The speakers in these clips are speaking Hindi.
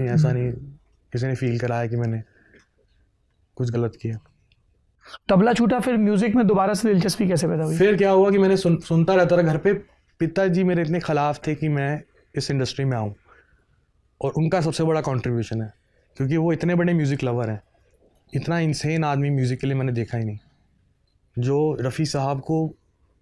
ऐसा नहीं किसी ने फील कराया कि मैंने कुछ गलत किया। तबला छूटा, फिर म्यूजिक में दोबारा से दिलचस्पी कैसे पैदा हुई? फिर क्या हुआ कि मैंने सुनता रहता था घर पे। पिताजी मेरे इतने खिलाफ थे कि मैं इस इंडस्ट्री में आऊँ, और उनका सबसे बड़ा कंट्रीब्यूशन है क्योंकि वो इतने बड़े म्यूज़िक लवर हैं। इतना इंसेन आदमी म्यूज़िक के लिए मैंने देखा ही नहीं, जो रफ़ी साहब को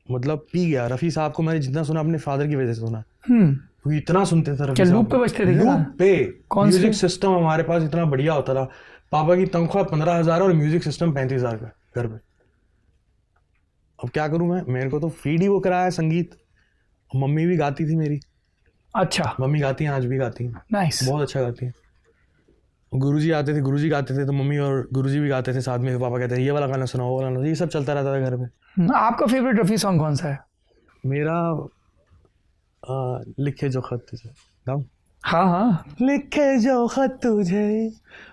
मतलब पी गया। रफ़ी साहब को मैंने जितना सुना अपने फादर की वजह से सुना, क्योंकि इतना सुनते थे रफ़ी क्या साहब। लूप पे बजते थे क्या? लूप पे। कौन से? म्यूजिक सिस्टम हमारे पास इतना बढ़िया होता था। पापा की तनख्वाह 15,000 और म्यूजिक सिस्टम 35,000 का घर पे। अब क्या करूं मैं, मेरे को तो फीड ही वो कराया संगीत। मम्मी भी गाती थी मेरी। अच्छा, मम्मी गाती हैं, आज भी गाती हैं, नाइस। बहुत अच्छा गाती हैं। गुरुजी आते थे, गुरुजी गाते थे तो मम्मी और गुरुजी भी गाते थे साथ में। पापा कहते हैं ये वाला गाना सुनाओ, वो वाला गाना, ये सब चलता रहता था घर में। आपका फेवरेट रफ़ी सॉन्ग कौन सा है? मेरा लिखे जो खत तुझे गाऊं? हाँ हाँ, लिखे जो खत तुझे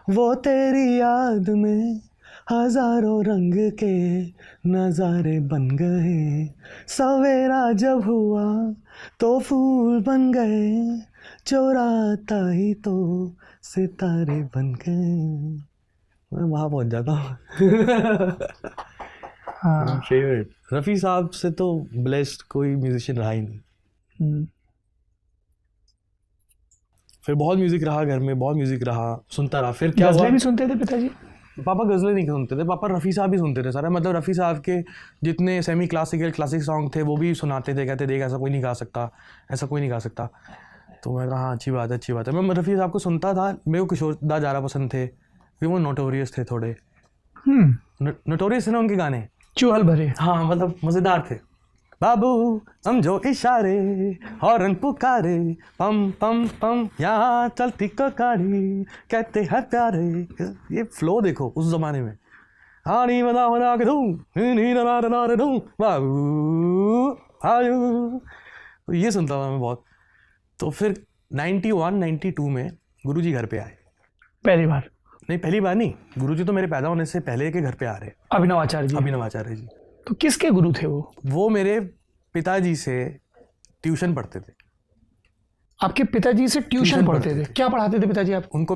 वो तेरी याद में हजारों रंग के नजारे बन गए। सवेरा जब हुआ तो फूल बन गए, चुराता ही तो सितारे बन गए। मैं वहाँ पहुँच जाता हूँ। हाँ। फेवरेट रफ़ी साहब से तो ब्लेस्ड कोई म्यूजिशियन रहा ही नहीं। फिर बहुत म्यूजिक रहा घर में, बहुत म्यूजिक रहा, सुनता रहा। फिर क्या हुआ, गजलें भी सुनते थे पिताजी? पापा गज़लें नहीं सुनते थे, पापा रफ़ी साहब ही सुनते थे सारा। मतलब रफ़ी साहब के जितने सेमी क्लासिकल क्लासिक सॉन्ग थे वो भी सुनाते थे। कहते देख ऐसा कोई नहीं गा सकता, ऐसा कोई नहीं गा सकता। तो मैं कहा हाँ अच्छी बात है, अच्छी बात है। मैं रफ़ी साहब को सुनता था। मेरे को किशोर दा ज़्यादा पसंद थे क्योंकि वो नोटोरियस थे थोड़े। नोटोरियस थे ना उनके गाने, चूहल भरे। हाँ मतलब मज़ेदार थे। बाबू समझो इशारे, हॉर्न पुकारे, पम पम पम यहाँ चलती ककारी, कहते हैं प्यारे। ये फ्लो देखो उस जमाने में। हानी बना बना के दूं, नी ना ना ना दूं, बाबू आयु। तो ये सुनता था मैं बहुत। तो फिर 91 92 में गुरुजी घर पे आए। पहली बार? नहीं पहली बार नहीं, गुरुजी तो मेरे पैदा होने से पहले के घर पे आ रहे। अभिनव आचार्य जी? अभिनव आचार्य जी। तो किसके गुरु थे वो? वो मेरे पिताजी से ट्यूशन पढ़ते थे। आपके पिताजी से ट्यूशन पढ़ते थे? क्या पढ़ाते थे पिताजी आप? उनको